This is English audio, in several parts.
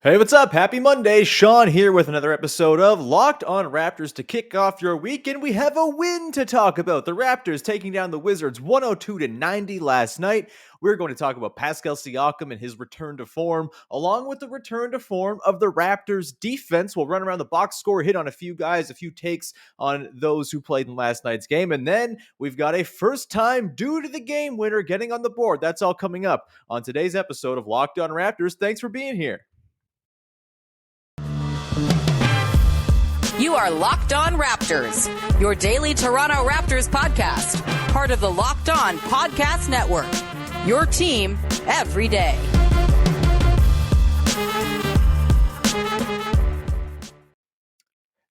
Hey, what's up? Happy Monday. Sean here with another episode of Locked on Raptors to kick off your week, and we have a win to talk about. The Raptors taking down the Wizards 102-90 last night. We're going to talk about Pascal Siakam and his return to form, along with the return to form of the Raptors defense. We'll run around the box score, hit on a few guys, a few takes on those who played in last night's game, and then we've got a first-time due to the game winner getting on the board. That's all coming up on today's episode of Locked on Raptors. Thanks for being here. You are Locked On Raptors, your daily Toronto Raptors podcast, part of the Locked On Podcast Network, your team every day.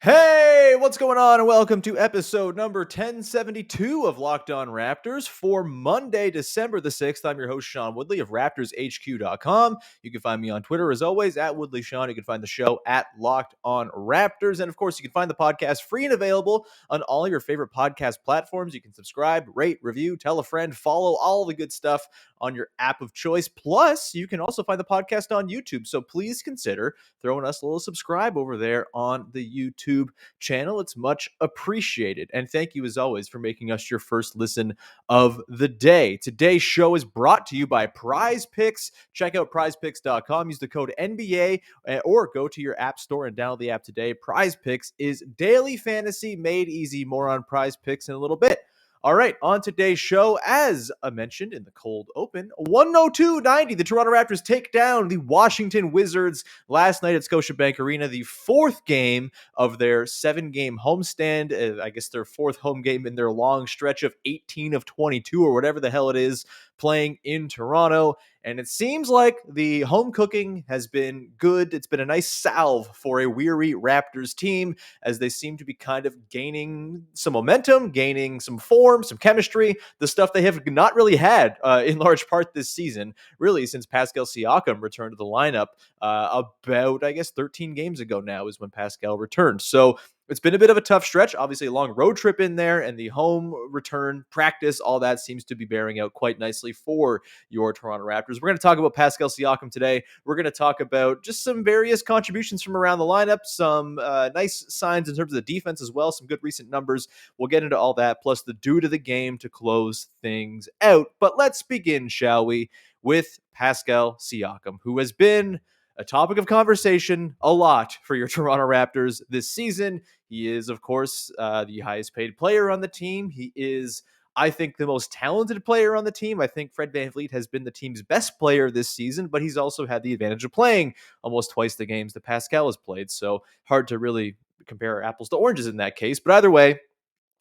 Hey, what's going on? And welcome to episode number 1072 of Locked On Raptors for Monday, December the 6th. I'm your host, Sean Woodley of RaptorsHQ.com. You can find me on Twitter, as always, at WoodleySean. You can find the show at Locked On Raptors. And, of course, you can find the podcast free and available on all your favorite podcast platforms. You can subscribe, rate, review, tell a friend, follow, all the good stuff on your app of choice. Plus, you can also find the podcast on YouTube. So please consider throwing us a little subscribe over there on the YouTube channel. It's much appreciated. And thank you, as always, for making us your first listen of the day. Today's show is brought to you by Prize Picks. Check out prizepicks.com. Use the code NBA or go to your app store and download the app today. Prize Picks is daily fantasy made easy. More on Prize Picks in a little bit. All right, on today's show, as I mentioned in the cold open, 102-90, the Toronto Raptors take down the Washington Wizards last night at Scotiabank Arena, the fourth game of their seven-game homestand. I guess their fourth home game in their long stretch of 18 of 22 or whatever the hell it is, playing in Toronto. And it seems like the home cooking has been good. It's been a nice salve for a weary Raptors team as they seem to be kind of gaining some momentum, gaining some form, some chemistry, the stuff they have not really had in large part this season, really since Pascal Siakam returned to the lineup about, I guess, 13 games ago now is when Pascal returned. So it's been a bit of a tough stretch, obviously a long road trip in there, and the home return practice, all that seems to be bearing out quite nicely for your Toronto Raptors. We're going to talk about Pascal Siakam today. We're going to talk about just some various contributions from around the lineup, some nice signs in terms of the defense as well, some good recent numbers. We'll get into all that, plus the due to the game to close things out. But let's begin, shall we, with Pascal Siakam, who has been a topic of conversation a lot for your Toronto Raptors this season. He is, of course, the highest paid player on the team. He is, I think, the most talented player on the team. I think Fred VanVleet has been the team's best player this season, but he's also had the advantage of playing almost twice the games that Pascal has played. So hard to really compare apples to oranges in that case. But either way,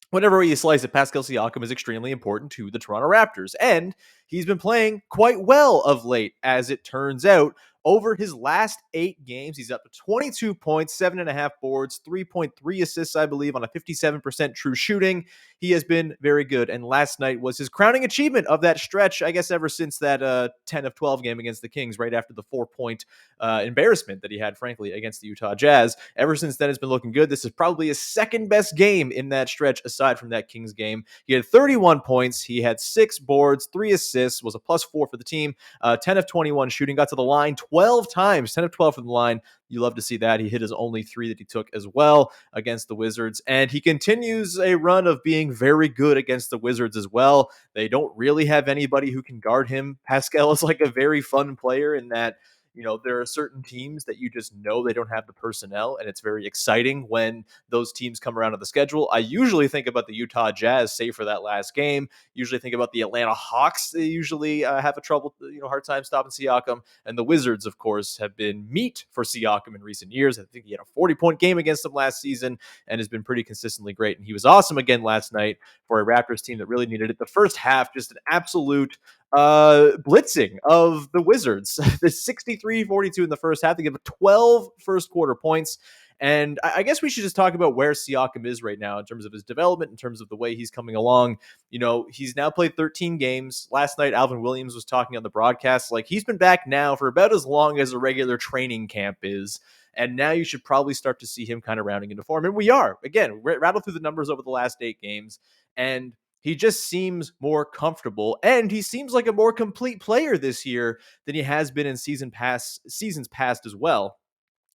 whenever you slice it, Pascal Siakam is extremely important to the Toronto Raptors. And he's been playing quite well of late, as it turns out. Over his last 8 games, he's up to 22 points, 7.5 boards, 3.3 assists, I believe, on a 57% true shooting. He has been very good, and last night was his crowning achievement of that stretch, I guess ever since that 10 of 12 game against the Kings, right after the 4-point embarrassment that he had, frankly, against the Utah Jazz. Ever since then, it's been looking good. This is probably his second best game in that stretch, aside from that Kings game. He had 31 points, he had 6 boards, 3 assists, was a +4 for the team, 10 of 21 shooting, got to the line 12 times, 10 of 12 from the line. You love to see that. He hit his only 3 that he took as well against the Wizards. And he continues a run of being very good against the Wizards as well. They don't really have anybody who can guard him. Pascal is like a very fun player in that, you know, there are certain teams that you just know they don't have the personnel, and it's very exciting when those teams come around to the schedule. I usually think about the Utah Jazz, save for that last game. Usually think about the Atlanta Hawks. They usually have a hard time stopping Siakam. And the Wizards, of course, have been meat for Siakam in recent years. I think he had a 40-point game against them last season and has been pretty consistently great. And he was awesome again last night for a Raptors team that really needed it. The first half, just an absolute blitzing of the Wizards. The 63-42 in the first half. They give 12 first quarter points. And I guess we should just talk about where Siakam is right now in terms of his development, in terms of the way he's coming along. You know, he's now played 13 games. Last night, Alvin Williams was talking on the broadcast. Like, he's been back now for about as long as a regular training camp is. And now you should probably start to see him kind of rounding into form. And we are. Again, rattle through the numbers over the last 8 games. And he just seems more comfortable, and he seems like a more complete player this year than he has been in seasons past as well.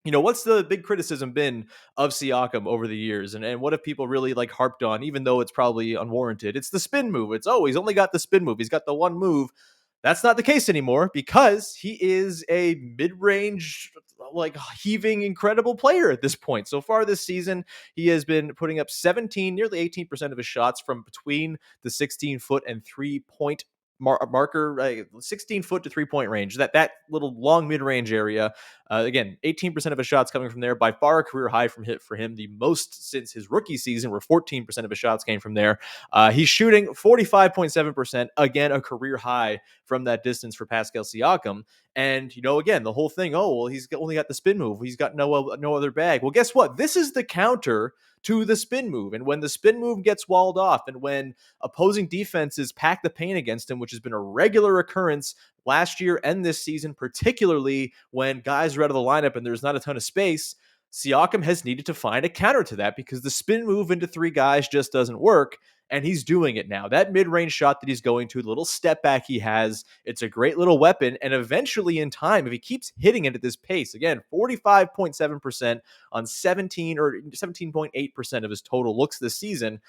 What's the big criticism been of Siakam over the years? And what have people really like harped on, even though it's probably unwarranted? It's the spin move. He's only got the spin move. He's got the one move. That's not the case anymore because he is a mid-range, like heaving, incredible player at this point. So far this season, he has been putting up 17, nearly 18% of his shots from between the 16-foot and 3-point marker, 16-foot to 3-point range. That little long mid-range area. Again, 18% of his shots coming from there, by far a career high for him, the most since his rookie season, where 14% of his shots came from there. He's shooting 45.7%, again, a career high from that distance for Pascal Siakam. And, again, the whole thing, he's only got the spin move. He's got no other bag. Well, guess what? This is the counter to the spin move. And when the spin move gets walled off and when opposing defenses pack the paint against him, which has been a regular occurrence last year and this season, particularly when guys are out of the lineup and there's not a ton of space, Siakam has needed to find a counter to that because the spin move into three guys just doesn't work. And he's doing it now. That mid-range shot that he's going to, the little step back he has, it's a great little weapon. And eventually in time, if he keeps hitting it at this pace, again, 45.7% on 17.8% of his total looks this season,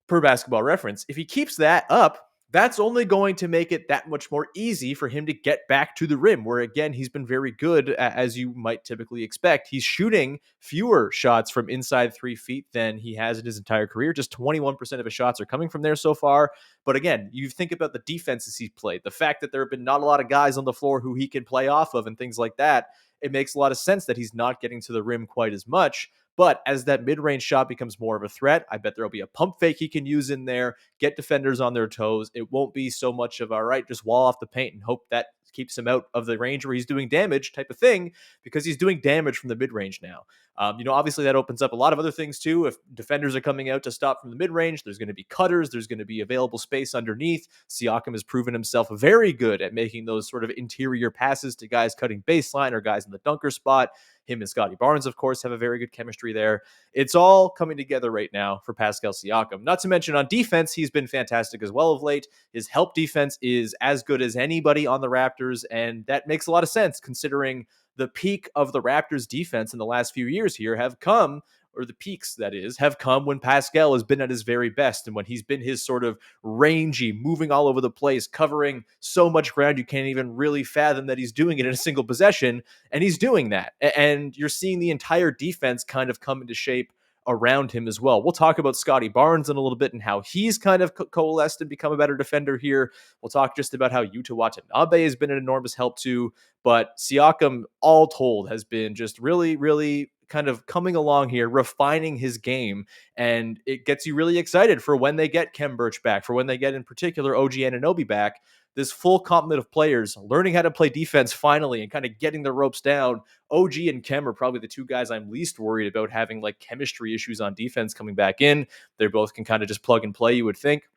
per Basketball Reference. If he keeps that up, that's only going to make it that much more easy for him to get back to the rim, where, again, he's been very good, as you might typically expect. He's shooting fewer shots from inside 3 feet than he has in his entire career. Just 21% of his shots are coming from there so far. But again, you think about the defenses he's played, the fact that there have been not a lot of guys on the floor who he can play off of and things like that. It makes a lot of sense that he's not getting to the rim quite as much. But as that mid-range shot becomes more of a threat, I bet there'll be a pump fake he can use in there, get defenders on their toes. It won't be so much of, all right, just wall off the paint and hope that keeps him out of the range where he's doing damage type of thing, because he's doing damage from the mid-range now. Obviously that opens up a lot of other things too. If defenders are coming out to stop from the mid-range, there's going to be cutters, there's going to be available space underneath. Siakam has proven himself very good at making those sort of interior passes to guys cutting baseline or guys in the dunker spot. Him and Scottie Barnes, of course, have a very good chemistry there. It's all coming together right now for Pascal Siakam. Not to mention on defense, he's been fantastic as well of late. His help defense is as good as anybody on the Raptors, and that makes a lot of sense considering the peak of the Raptors defense in the last few years here have come, or the peaks, that is, have come when Pascal has been at his very best and when he's been his sort of rangy, moving all over the place, covering so much ground you can't even really fathom that he's doing it in a single possession, and he's doing that. And you're seeing the entire defense kind of come into shape around him as well. We'll talk about Scottie Barnes in a little bit and how he's kind of coalesced and become a better defender here. We'll talk just about how Yuta Watanabe has been an enormous help too. But Siakam, all told, has been just really, really kind of coming along here, refining his game. And it gets you really excited for when they get Khem Birch back, for when they get, in particular, OG Anunoby back. This full complement of players learning how to play defense finally and kind of getting the ropes down. OG and Khem are probably the two guys I'm least worried about having like chemistry issues on defense coming back in. They both can kind of just plug and play, you would think.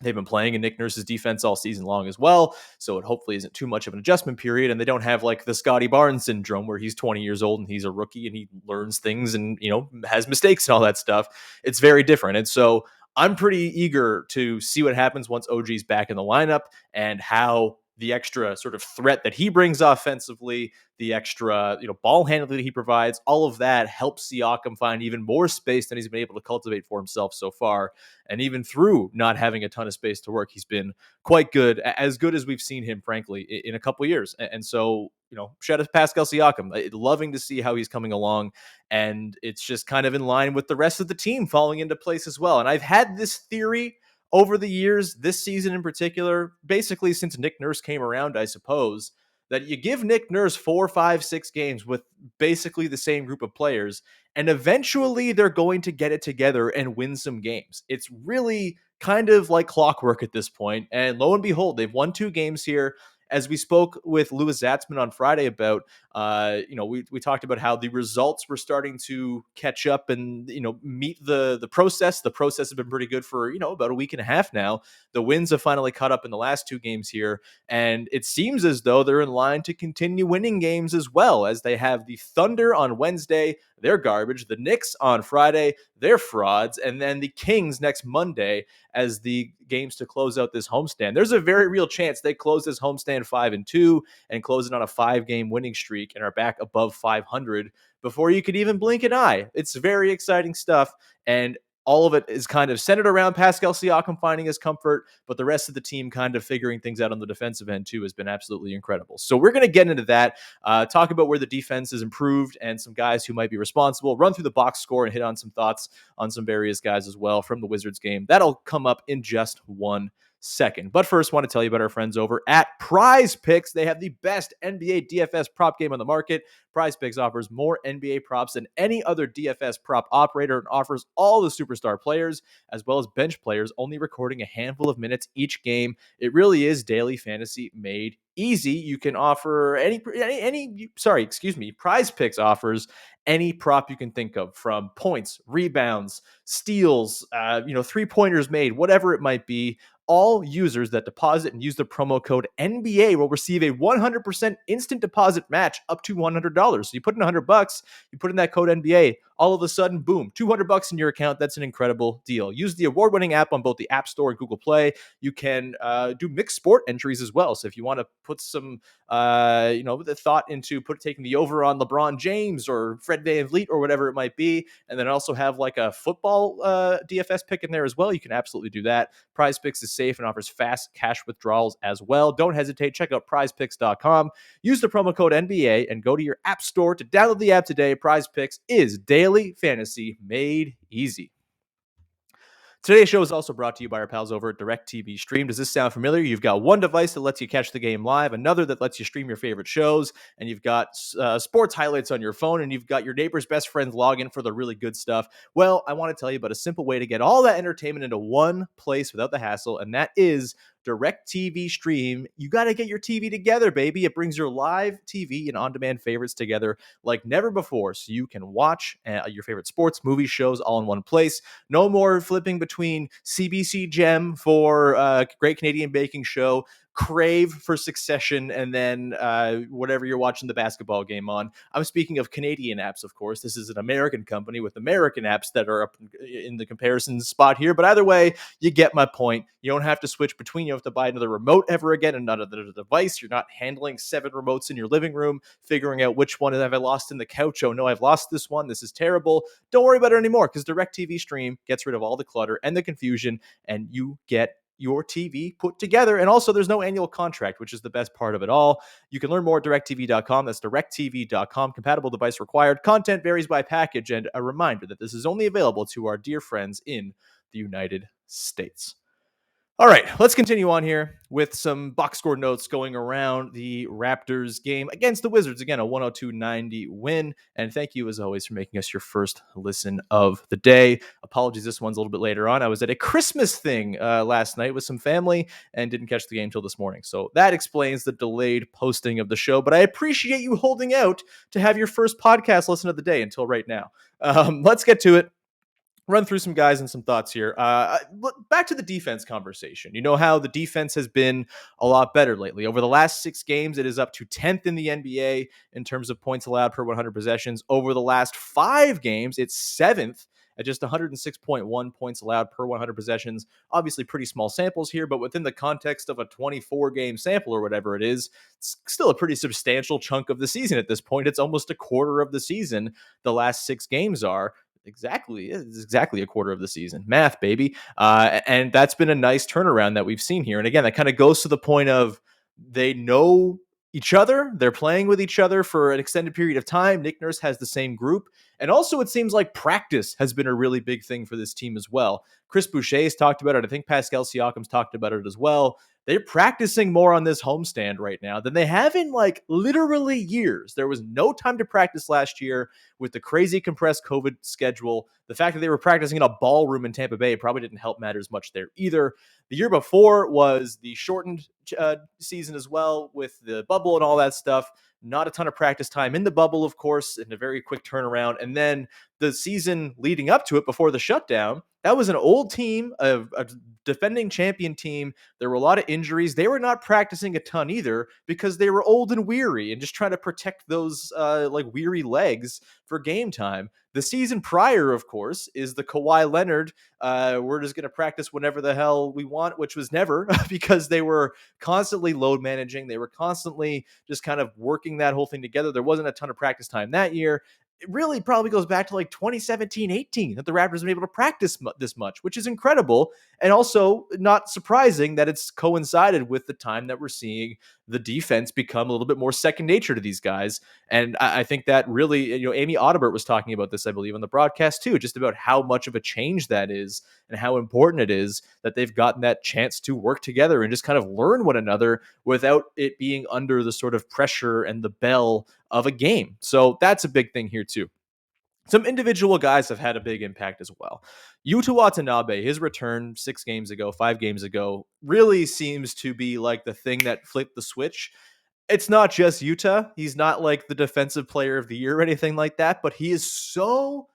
They've been playing in Nick Nurse's defense all season long as well, so it hopefully isn't too much of an adjustment period, and they don't have like the Scottie Barnes syndrome where he's 20 years old and he's a rookie and he learns things and, has mistakes and all that stuff. It's very different, and so I'm pretty eager to see what happens once OG's back in the lineup and how the extra sort of threat that he brings offensively, the extra, ball handling that he provides, all of that helps Siakam find even more space than he's been able to cultivate for himself so far. And even through not having a ton of space to work, he's been quite good, as good as we've seen him, frankly, in a couple of years. And so, shout out to Pascal Siakam. Loving to see how he's coming along. And it's just kind of in line with the rest of the team falling into place as well. And I've had this theory over the years, this season in particular, basically since Nick Nurse came around, I suppose, that you give Nick Nurse 4, 5, 6 games with basically the same group of players, and eventually they're going to get it together and win some games. It's really kind of like clockwork at this point, and lo and behold, they've won 2 games here. As we spoke with Louis Zatzman on Friday about, we talked about how the results were starting to catch up and, meet the process. The process has been pretty good for, about a week and a half now. The wins have finally caught up in the last 2 games here. And it seems as though they're in line to continue winning games as well, as they have the Thunder on Wednesday, they're garbage. The Knicks on Friday, they're frauds. And then the Kings next Monday as the games to close out this homestand. There's a very real chance they close this homestand 5-2 and close it on a 5-game winning streak and are back above 500 before you could even blink an eye. It's very exciting stuff. And all of it is kind of centered around Pascal Siakam finding his comfort, but the rest of the team kind of figuring things out on the defensive end too has been absolutely incredible. So we're going to get into that, talk about where the defense has improved and some guys who might be responsible, run through the box score and hit on some thoughts on some various guys as well from the Wizards game. That'll come up in just one second. But first, want to tell you about our friends over at Prize Picks. They have the best NBA DFS prop game on the market. Prize Picks offers more NBA props than any other DFS prop operator and offers all the superstar players as well as bench players, only recording a handful of minutes each game. It really is daily fantasy made easy. You can offer Prize Picks offers any prop you can think of, from points, rebounds, steals, 3-pointers made, whatever it might be. All users that deposit and use the promo code NBA will receive a 100% instant deposit match up to $100. So you put in $100, you put in that code NBA, all of a sudden, boom, $200 in your account. That's an incredible deal. Use the award-winning app on both the App Store and Google Play. You can do mixed sport entries as well. So if you want to put some, the thought into taking the over on LeBron James or Fred VanVleet or whatever it might be, and then also have like a football DFS pick in there as well, you can absolutely do that. Prize Picks is safe and offers fast cash withdrawals as well. Don't hesitate. Check out prizepicks.com. Use the promo code NBA and go to your app store to download the app today. Prize Picks is daily fantasy made easy. Today's show is also brought to you by our pals over at DirecTV Stream. Does this sound familiar? You've got one device that lets you catch the game live, another that lets you stream your favorite shows, and you've got sports highlights on your phone, and you've got your neighbor's best friend's login for the really good stuff. Well, I want to tell you about a simple way to get all that entertainment into one place without the hassle, and that is DirecTV Stream. You got to get your TV together, baby. It brings your live TV and on-demand favorites together like never before, so you can watch your favorite sports, movies, shows all in one place. No more flipping between CBC Gem for Great Canadian Baking Show, Crave for Succession, and then whatever you're watching the basketball game on. I'm speaking of Canadian apps, of course. This is an American company with American apps that are up in the comparison spot here. But either way, you get my point. You don't have to switch between. You don't have to buy another remote ever again, another device. You're not handling 7 remotes in your living room, figuring out which one have I lost in the couch. Oh no, I've lost this one. This is terrible. Don't worry about it anymore, because DirecTV Stream gets rid of all the clutter and the confusion, and you get your TV put together. And also, there's no annual contract, which is the best part of it all. You can learn more at directtv.com. That's directtv.com. Compatible device required. Content varies by package. And a reminder that this is only available to our dear friends in the United States. All right, let's continue on here with some box score notes going around the Raptors game against the Wizards. Again, a 102-90 win. And thank you, as always, for making us your first listen of the day. Apologies, this one's a little bit later on. I was at a Christmas thing last night with some family and didn't catch the game till this morning. So that explains the delayed posting of the show. But I appreciate you holding out to have your first podcast listen of the day until right now. Let's get to it. Run through some guys and some thoughts here. Back to the defense conversation. You know how the defense has been a lot better lately. Over the last 6 games, it is up to 10th in the NBA in terms of points allowed per 100 possessions. Over the last 5 games, it's 7th at just 106.1 points allowed per 100 possessions. Obviously, pretty small samples here, but within the context of a 24-game sample or whatever it is, it's still a pretty substantial chunk of the season at this point. It's almost a quarter of the season the last 6 games are. It's exactly a quarter of the season. Math, baby. And that's been a nice turnaround that we've seen here. And again, that kind of goes to the point of they know each other. They're playing with each other for an extended period of time. Nick Nurse has the same group. And also, it seems like practice has been a really big thing for this team as well. Chris Boucher's talked about it. I think Pascal Siakam's talked about it as well. They're practicing more on this homestand right now than they have in like literally years. There was no time to practice last year with the crazy compressed COVID schedule. The fact that they were practicing in a ballroom in Tampa Bay probably didn't help matters much there either. The year before was the shortened season as well with the bubble and all that stuff. Not a ton of practice time in the bubble, of course, and a very quick turnaround. And then the season leading up to it before the shutdown, That was an old team, a defending champion team. There were a lot of injuries. They were not practicing a ton either because they were old and weary and just trying to protect those like weary legs for game time. The season prior, of course, is the Kawhi Leonard. We're just going to practice whenever the hell we want, which was never because they were constantly load managing. They were constantly just kind of working that whole thing together. There wasn't a ton of practice time that year. It really probably goes back to like 2017-18 that the Raptors have been able to practice this much, which is incredible. And also not surprising that it's coincided with the time that we're seeing the defense become a little bit more second nature to these guys. And I think that really, Amy Audibert was talking about this, I believe, on the broadcast too, just about how much of a change that is and how important it is that they've gotten that chance to work together and just kind of learn one another without it being under the sort of pressure and the bell of a game. So that's a big thing here too. Some individual guys have had a big impact as well. Yuta Watanabe, his return 5 games ago, really seems to be like the thing that flipped the switch. It's not just Yuta. He's not like the defensive player of the year or anything like that, but he is so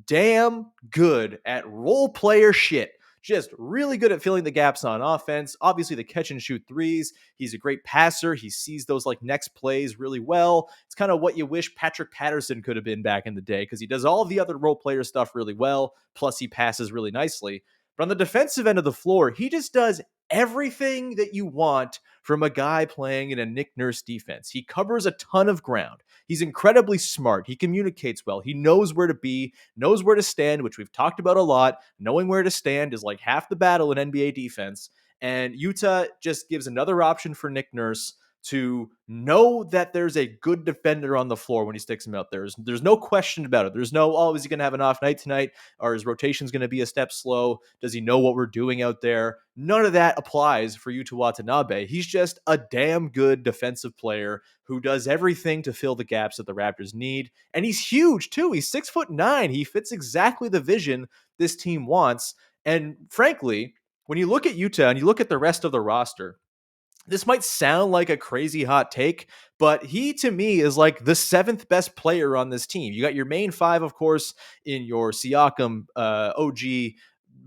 damn good at role player shit. Just really good at filling the gaps on offense. Obviously, the catch and shoot threes. He's a great passer. He sees those like next plays really well. It's kind of what you wish Patrick Patterson could have been back in the day because he does all the other role player stuff really well. Plus, he passes really nicely. But on the defensive end of the floor, he just does everything that you want from a guy playing in a Nick Nurse defense. He covers a ton of ground. He's incredibly smart. He communicates well. He knows where to be, knows where to stand, which we've talked about a lot. Knowing where to stand is like half the battle in NBA defense. And Yuta just gives another option for Nick Nurse to know that there's a good defender on the floor when he sticks him out there. There's no question about it. There's no, oh, is he going to have an off night tonight? Or his rotation's going to be a step slow? Does he know what we're doing out there? None of that applies for Yuta Watanabe. He's just a damn good defensive player who does everything to fill the gaps that the Raptors need. And he's huge too. He's 6'9". He fits exactly the vision this team wants. And frankly, when you look at Yuta and you look at the rest of the roster, this might sound like a crazy hot take, but he to me is like the 7th best player on this team. You got your main 5, of course, in your Siakam, OG,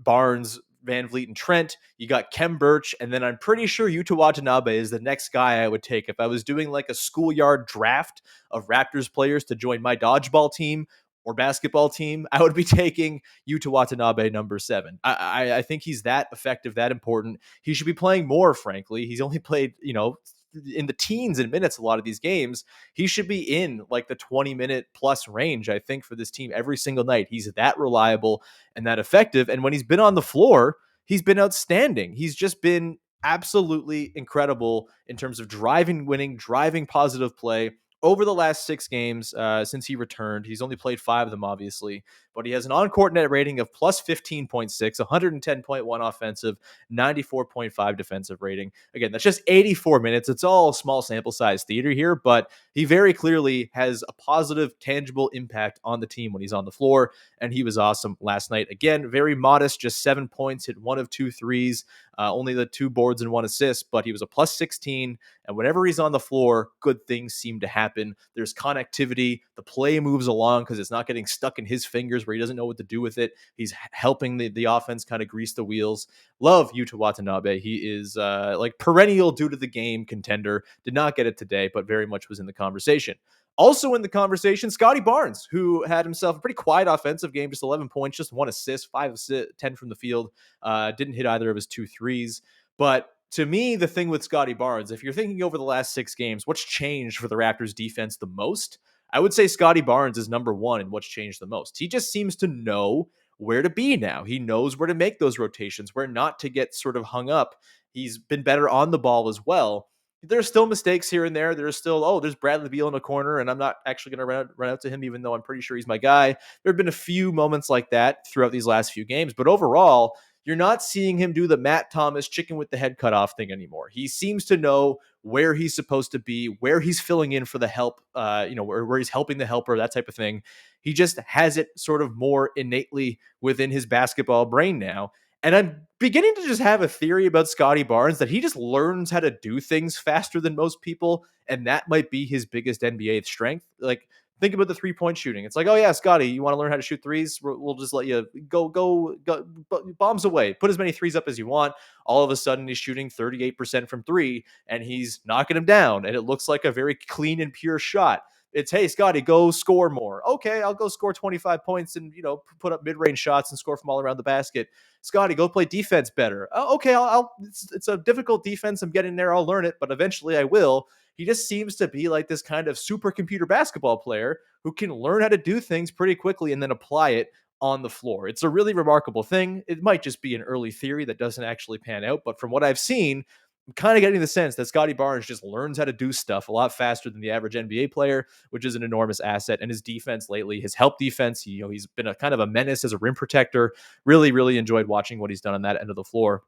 Barnes, Van Vliet, and Trent. You got Kem Birch, and then I'm pretty sure Yuta Watanabe is the next guy I would take if I was doing like a schoolyard draft of Raptors players to join my dodgeball team or basketball team. I would be taking Yuta Watanabe number 7. I think he's that effective, that important. He should be playing more, frankly. He's only played, in the teens and minutes a lot of these games. He should be in like the 20-minute plus range, I think, for this team every single night. He's that reliable and that effective. And when he's been on the floor, he's been outstanding. He's just been absolutely incredible in terms of driving positive play. Over the last 6 games since he returned, he's only played 5 of them, obviously, but he has an on-court net rating of plus 15.6, 110.1 offensive, 94.5 defensive rating. Again, that's just 84 minutes. It's all small sample size theater here, but he very clearly has a positive, tangible impact on the team when he's on the floor, and he was awesome last night. Again, very modest, just 7 points, hit 1 of 2 threes, only the 2 boards and 1 assist, but he was a plus 16, and whenever he's on the floor, good things seem to happen. There's connectivity. The play moves along because it's not getting stuck in his fingers where he doesn't know what to do with it. He's helping the offense kind of grease the wheels. Love Yuta Watanabe. He is like perennial due to the game contender. Did not get it today, but very much was in the conversation. Also in the conversation, Scottie Barnes, who had himself a pretty quiet offensive game, just 11 points, just 1 assist, 5 of 10 from the field. Didn't hit either of his 2 threes. But to me, the thing with Scottie Barnes, if you're thinking over the last 6 games, what's changed for the Raptors defense the most? I would say Scottie Barnes is number 1 in what's changed the most. He just seems to know where to be now. He knows where to make those rotations, where not to get sort of hung up. He's been better on the ball as well. There's still mistakes here and there. There's still, there's Bradley Beal in a corner, and I'm not actually going to run out to him, even though I'm pretty sure he's my guy. There have been a few moments like that throughout these last few games, but overall, you're not seeing him do the Matt Thomas chicken with the head cut off thing anymore. He seems to know where he's supposed to be, where he's filling in for the help, where he's helping the helper, that type of thing. He just has it sort of more innately within his basketball brain now. And I'm beginning to just have a theory about Scottie Barnes that he just learns how to do things faster than most people. And that might be his biggest NBA strength. Like, Think about the 3-point shooting. It's like, oh yeah, Scottie, you want to learn how to shoot threes? We'll just let you go bombs away. Put as many threes up as you want. All of a sudden, he's shooting 38% from three, and he's knocking them down, and it looks like a very clean and pure shot. It's, hey, Scottie, go score more. Okay, I'll go score 25 points and, put up mid-range shots and score from all around the basket. Scottie, go play defense better. Oh, okay, it's a difficult defense. I'm getting there. I'll learn it, but eventually I will. He just seems to be like this kind of supercomputer basketball player who can learn how to do things pretty quickly and then apply it on the floor. It's a really remarkable thing. It might just be an early theory that doesn't actually pan out, but from what I've seen, I'm kind of getting the sense that Scottie Barnes just learns how to do stuff a lot faster than the average NBA player, which is an enormous asset. And his defense lately, his help defense, he's been a kind of a menace as a rim protector. Really, really enjoyed watching what he's done on that end of the floor,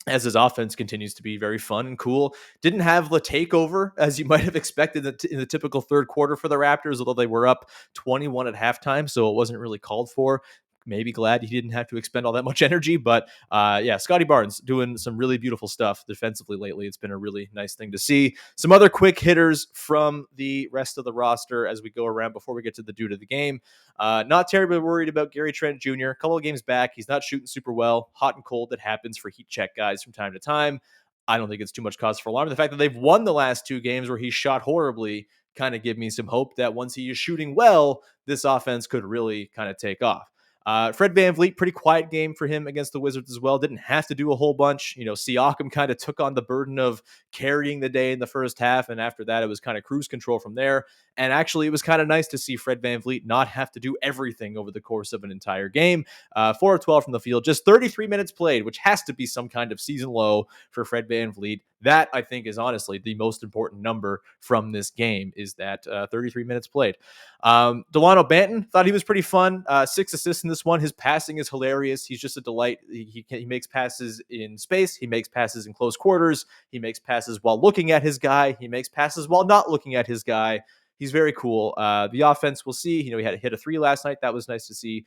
as his offense continues to be very fun and cool. Didn't have the takeover as you might have expected in the typical third quarter for the Raptors, although they were up 21 at halftime, so it wasn't really called for. Maybe glad he didn't have to expend all that much energy, but yeah, Scottie Barnes doing some really beautiful stuff defensively lately. It's been a really nice thing to see. Some other quick hitters from the rest of the roster as we go around before we get to the dude of the game. Not terribly worried about Gary Trent Jr. A couple of games back, he's not shooting super well. Hot and cold, that happens for heat check guys from time to time. I don't think it's too much cause for alarm. The fact that they've won the last two games where he shot horribly kind of give me some hope that once he is shooting well, this offense could really kind of take off. Fred VanVleet, pretty quiet game for him against the Wizards as well. Didn't have to do a whole bunch. Siakam kind of took on the burden of carrying the day in the first half, and after that, it was kind of cruise control from there. And actually, it was kind of nice to see Fred VanVleet not have to do everything over the course of an entire game. 4 of 12 from the field, just 33 minutes played, which has to be some kind of season low for Fred VanVleet. That, I think, is honestly the most important number from this game, is that 33 minutes played. Delano Banton, thought he was pretty fun. 6 assists in this one. His passing is hilarious. He's just a delight. He makes passes in space. He makes passes in close quarters. He makes passes while looking at his guy. He makes passes while not looking at his guy. He's very cool. The offense, we'll see. He had hit a 3 last night. That was nice to see.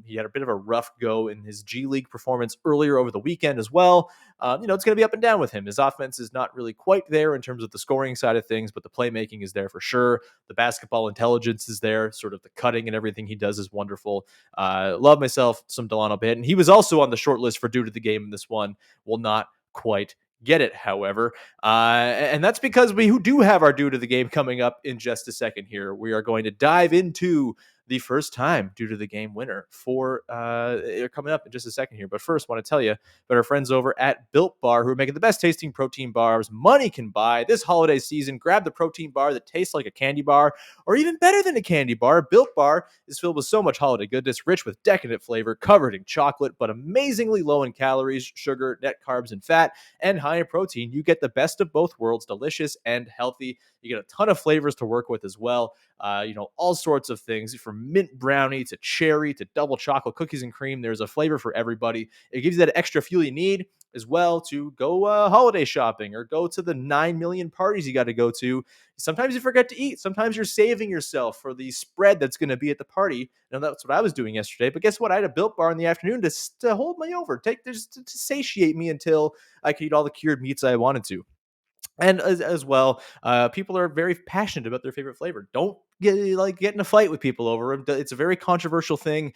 He had a bit of a rough go in his G League performance earlier over the weekend as well. It's going to be up and down with him. His offense is not really quite there in terms of the scoring side of things, but the playmaking is there for sure. The basketball intelligence is there. Sort of the cutting and everything he does is wonderful. Love myself some Delano Banton. He was also on the short list for due to the game in this one. Will not quite get it, however. And that's because we do have our due to the game coming up in just a second here. We are going to dive into the first time due to the game winner for coming up in just a second here. But first, I want to tell you about our friends over at Built Bar, who are making the best tasting protein bars money can buy this holiday season. Grab the protein bar that tastes like a candy bar, or even better than a candy bar. Built Bar is filled with so much holiday goodness, rich with decadent flavor, covered in chocolate, but amazingly low in calories, sugar, net carbs, and fat, and high in protein. You get the best of both worlds, delicious and healthy. You get a ton of flavors to work with as well. All sorts of things, from mint brownie to cherry to double chocolate cookies and cream. There's a flavor for everybody. It gives you that extra fuel you need as well to go holiday shopping or go to the 9 million parties you got to go to. Sometimes you forget to eat. Sometimes you're saving yourself for the spread that's going to be at the party. And that's what I was doing yesterday. But guess what? I had a Built Bar in the afternoon to hold me over, to satiate me until I could eat all the cured meats I wanted to. And as well, people are very passionate about their favorite flavor. Don't get in a fight with people over them. It's a very controversial thing.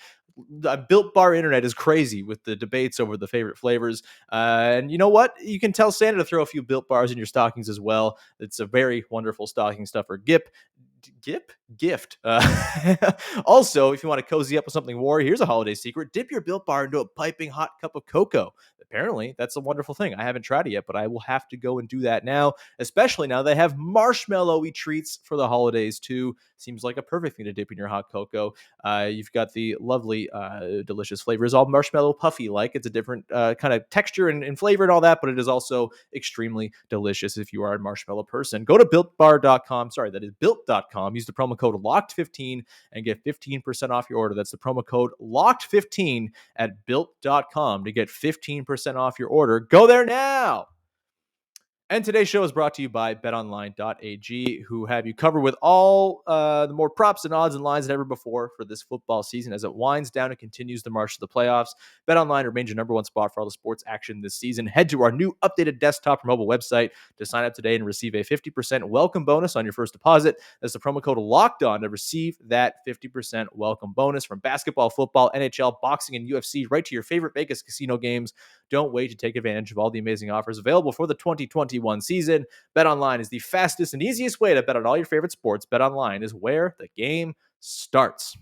The Built Bar internet is crazy with the debates over the favorite flavors. And you know what? You can tell Santa to throw a few Built Bars in your stockings as well. It's a very wonderful stocking stuffer. Gift. Also, if you want to cozy up with something warm, here's a holiday secret. Dip your Built Bar into a piping hot cup of cocoa. Apparently, that's a wonderful thing. I haven't tried it yet, but I will have to go and do that now, especially now they have marshmallowy treats for the holidays too. Seems like a perfect thing to dip in your hot cocoa. You've got the lovely, delicious flavors, all marshmallow puffy like. It's a different kind of texture and flavor and all that, but it is also extremely delicious if you are a marshmallow person. Go to builtbar.com. Sorry, that is built.com. Use the promo code LOCKED15 and get 15% off your order. That's the promo code LOCKED15 at built.com to get 15% off your order. Go there now. And today's show is brought to you by betonline.ag, who have you covered with all the more props and odds and lines than ever before for this football season. As it winds down and continues the march to the playoffs, BetOnline remains your number one spot for all the sports action this season. Head to our new updated desktop or mobile website to sign up today and receive a 50% welcome bonus on your first deposit. That's the promo code LOCKEDON to receive that 50% welcome bonus. From basketball, football, NHL, boxing, and UFC, right to your favorite Vegas casino games. Don't wait to take advantage of all the amazing offers available for the 2021 season. BetOnline is the fastest and easiest way to bet on all your favorite sports. BetOnline is where the game starts.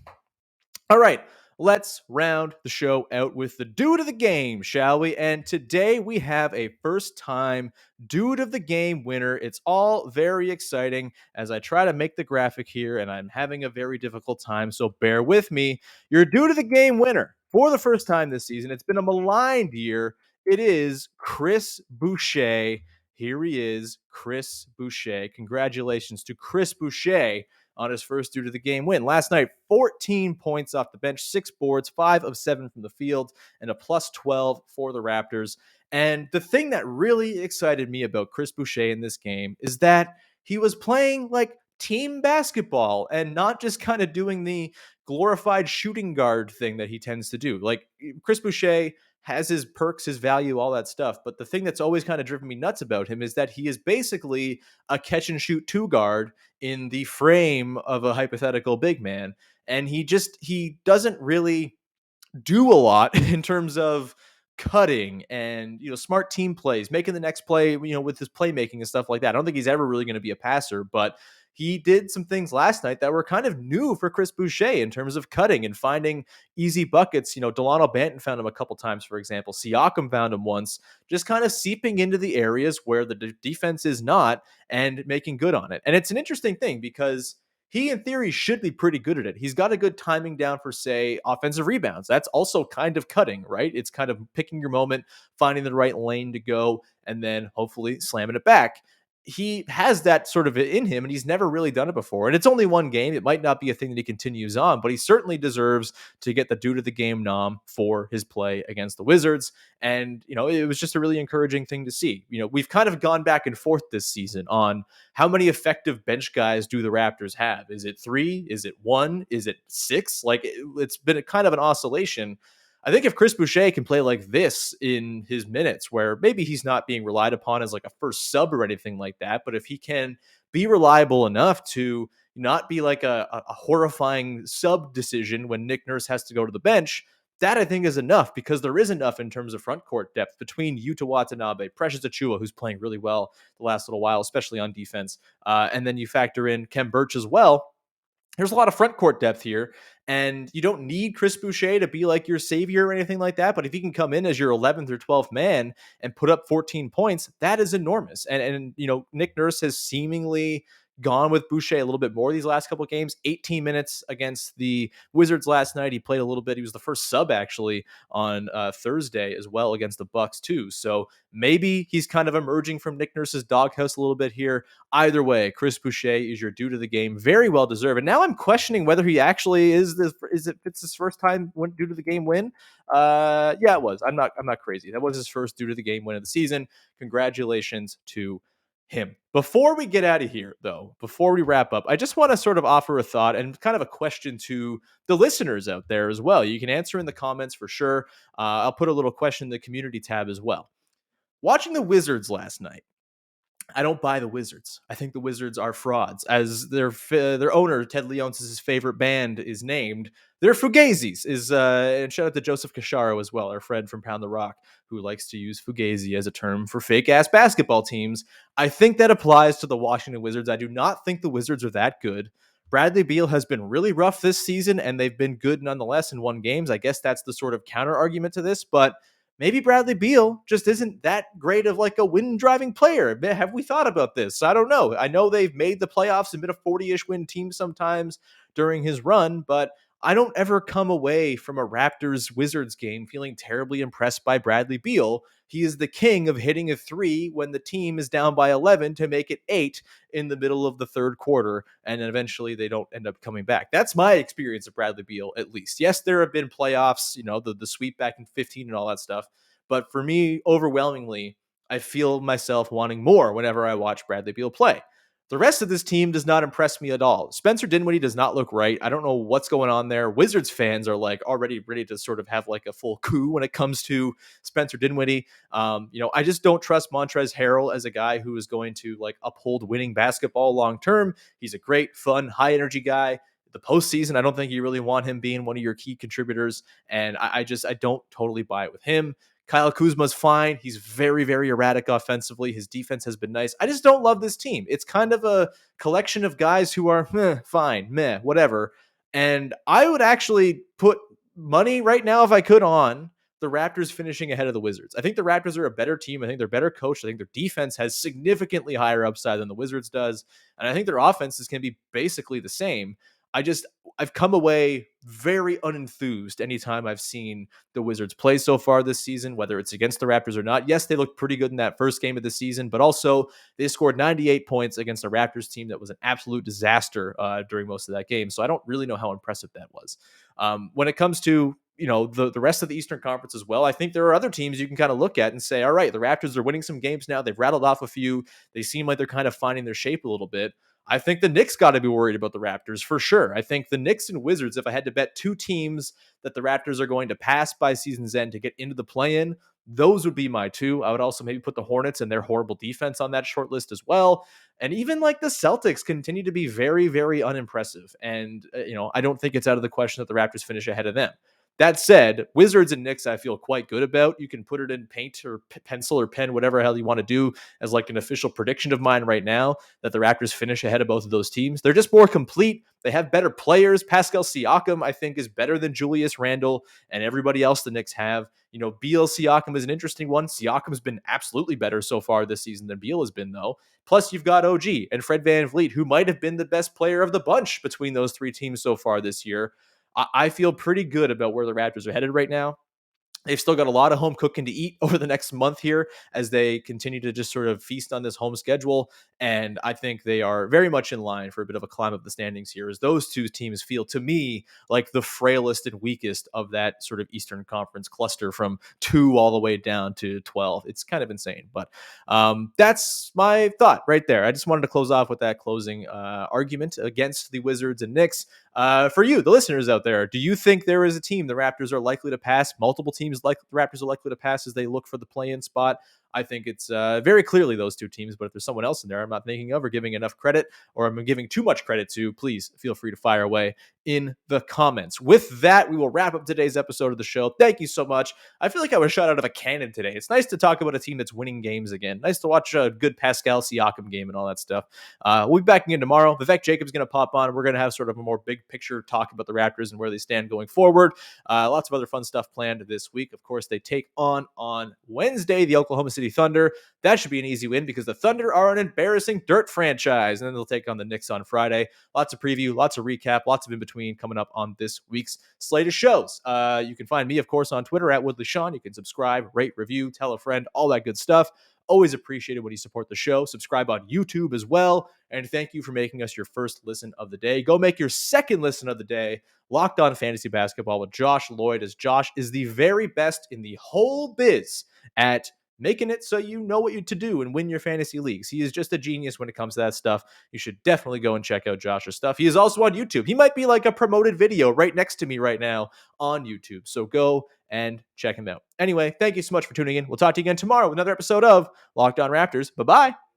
All right, let's round the show out with the dude of the game, shall we? And today we have a first-time dude of the game winner. It's all very exciting as I try to make the graphic here, and I'm having a very difficult time, so bear with me. Your dude of the game winner for the first time this season. It's been a maligned year. It is Chris Boucher. Here he is, Chris Boucher. Congratulations to Chris Boucher on his first dude of the game win. Last night, 14 points off the bench, 6 boards, 5 of 7 from the field, and a plus 12 for the Raptors. And the thing that really excited me about Chris Boucher in this game is that he was playing like team basketball and not just kind of doing the glorified shooting guard thing that he tends to do. Like Chris Boucher has his perks, his value, all that stuff. But the thing that's always kind of driven me nuts about him is that he is basically a catch and shoot two guard in the frame of a hypothetical big man. And he doesn't really do a lot in terms of cutting and smart team plays, making the next play, with his playmaking and stuff like that. I don't think he's ever really going to be a passer, but he did some things last night that were kind of new for Chris Boucher in terms of cutting and finding easy buckets. Delano Banton found him a couple times, for example. Siakam found him once, just kind of seeping into the areas where the defense is not and making good on it. And it's an interesting thing because he, in theory, should be pretty good at it. He's got a good timing down for, say, offensive rebounds. That's also kind of cutting, right? It's kind of picking your moment, finding the right lane to go, and then hopefully slamming it back. He has that sort of in him, and he's never really done it before. And it's only one game. It might not be a thing that he continues on, but he certainly deserves to get the dude of the game nom for his play against the Wizards. And, it was just a really encouraging thing to see. We've kind of gone back and forth this season on how many effective bench guys do the Raptors have. Is it 3? Is it 1? Is it 6? Like, it's been a kind of an oscillation. I think if Chris Boucher can play like this in his minutes, where maybe he's not being relied upon as like a first sub or anything like that, but if he can be reliable enough to not be like a horrifying sub decision when Nick Nurse has to go to the bench, that I think is enough, because there is enough in terms of front court depth between Yuta Watanabe, Precious Achiuwa, who's playing really well the last little while, especially on defense, and then you factor in Kem Birch as well. There's a lot of front court depth here, and you don't need Chris Boucher to be like your savior or anything like that. But if he can come in as your 11th or 12th man and put up 14 points, that is enormous. And Nick Nurse has seemingly gone with Boucher a little bit more these last couple of games. 18 minutes against the Wizards last night. He played a little bit. He was the first sub actually on Thursday as well against the Bucks too. So maybe he's kind of emerging from Nick Nurse's doghouse a little bit here. Either way, Chris Boucher is your dude of the game. Very well deserved. And now I'm questioning whether he actually is this. It's his first time due to the game win. Yeah, it was. I'm not crazy. That was his first due to the game win of the season. Congratulations to him. Before we get out of here, though, before we wrap up, I just want to sort of offer a thought and kind of a question to the listeners out there as well. You can answer in the comments for sure. I'll put a little question in the community tab as well. Watching the Wizards last night, I don't buy the Wizards. I think the Wizards are frauds. As their owner, Ted Leonsis' favorite band is named, they're Fugazis. And shout out to Joseph Cacharo as well, our friend from Pound the Rock, who likes to use Fugazi as a term for fake-ass basketball teams. I think that applies to the Washington Wizards. I do not think the Wizards are that good. Bradley Beal has been really rough this season, and they've been good nonetheless and won games. I guess that's the sort of counter argument to this, but maybe Bradley Beal just isn't that great of like a win-driving player. Have we thought about this? I don't know. I know they've made the playoffs and been a 40-ish win team sometimes during his run, but I don't ever come away from a Raptors-Wizards game feeling terribly impressed by Bradley Beal. He is the king of hitting a 3 when the team is down by 11 to make it 8 in the middle of the third quarter, and then eventually they don't end up coming back. That's my experience of Bradley Beal, at least. Yes, there have been playoffs, the sweep back in 15 and all that stuff, but for me, overwhelmingly, I feel myself wanting more whenever I watch Bradley Beal play. The rest of this team does not impress me at all. Spencer Dinwiddie does not look right. I don't know what's going on there. Wizards fans are like already ready to sort of have like a full coup when it comes to Spencer Dinwiddie. I just don't trust Montrezl Harrell as a guy who is going to like uphold winning basketball long term. He's a great, fun, high energy guy. The postseason, I don't think you really want him being one of your key contributors, and I don't totally buy it with him. Kyle Kuzma's fine. He's very, very erratic offensively. His defense has been nice. I just don't love this team. It's kind of a collection of guys who are fine, meh, whatever. And I would actually put money right now, if I could, on the Raptors finishing ahead of the Wizards. I think the Raptors are a better team. I think they're better coached. I think their defense has significantly higher upside than the Wizards does. And I think their offenses can be basically the same. I've come away very unenthused anytime I've seen the Wizards play so far this season, whether it's against the Raptors or not. Yes, they looked pretty good in that first game of the season, but also they scored 98 points against a Raptors team that was an absolute disaster during most of that game. So I don't really know how impressive that was. When it comes to the rest of the Eastern Conference as well, I think there are other teams you can kind of look at and say, all right, the Raptors are winning some games now. They've rattled off a few. They seem like they're kind of finding their shape a little bit. I think the Knicks got to be worried about the Raptors for sure. I think the Knicks and Wizards, if I had to bet two teams that the Raptors are going to pass by season's end to get into the play-in, those would be my two. I would also maybe put the Hornets and their horrible defense on that short list as well. And even like the Celtics continue to be very, very unimpressive. And, I don't think it's out of the question that the Raptors finish ahead of them. That said, Wizards and Knicks, I feel quite good about. You can put it in paint or pencil or pen, whatever hell you want to do, as like an official prediction of mine right now that the Raptors finish ahead of both of those teams. They're just more complete. They have better players. Pascal Siakam, I think, is better than Julius Randle and everybody else the Knicks have. Beal Siakam is an interesting one. Siakam's been absolutely better so far this season than Beal has been, though. Plus, you've got OG and Fred VanVleet, who might have been the best player of the bunch between those three teams so far this year. I feel pretty good about where the Raptors are headed right now. They've still got a lot of home cooking to eat over the next month here as they continue to just sort of feast on this home schedule. And I think they are very much in line for a bit of a climb up the standings here, as those two teams feel to me like the frailest and weakest of that sort of Eastern Conference cluster from 2 all the way down to 12. It's kind of insane, but that's my thought right there. I just wanted to close off with that closing argument against the Wizards and Knicks. For you, the listeners out there, do you think there is a team the Raptors are likely to pass? Multiple teams like the Raptors are likely to pass as they look for the play-in spot? I think it's very clearly those two teams, but if there's someone else in there I'm not thinking of or giving enough credit, or I'm giving too much credit to, please feel free to fire away in the comments. With that, we will wrap up today's episode of the show. Thank you so much. I feel like I was shot out of a cannon today. It's nice to talk about a team that's winning games again. Nice to watch a good Pascal Siakam game and all that stuff. We'll be back again tomorrow. Vivek Jacob's going to pop on. We're going to have sort of a more big picture talk about the Raptors and where they stand going forward. Lots of other fun stuff planned this week. Of course, they take on Wednesday the Oklahoma City Thunder. That should be an easy win because the Thunder are an embarrassing dirt franchise. And then they'll take on the Knicks on Friday. Lots of preview, lots of recap, lots of in-between coming up on this week's slate of shows. You can find me, of course, on Twitter at Woodley Sean. You can subscribe, rate, review, tell a friend, all that good stuff. Always appreciated when you support the show. Subscribe on YouTube as well. And thank you for making us your first listen of the day. Go make your second listen of the day. Locked On Fantasy Basketball with Josh Lloyd, as Josh is the very best in the whole biz at making it so you know what to do and win your fantasy leagues. He is just a genius when it comes to that stuff. You should definitely go and check out Josh's stuff. He is also on YouTube. He might be like a promoted video right next to me right now on YouTube. So go and check him out. Anyway, thank you so much for tuning in. We'll talk to you again tomorrow with another episode of Locked On Raptors. Bye-bye.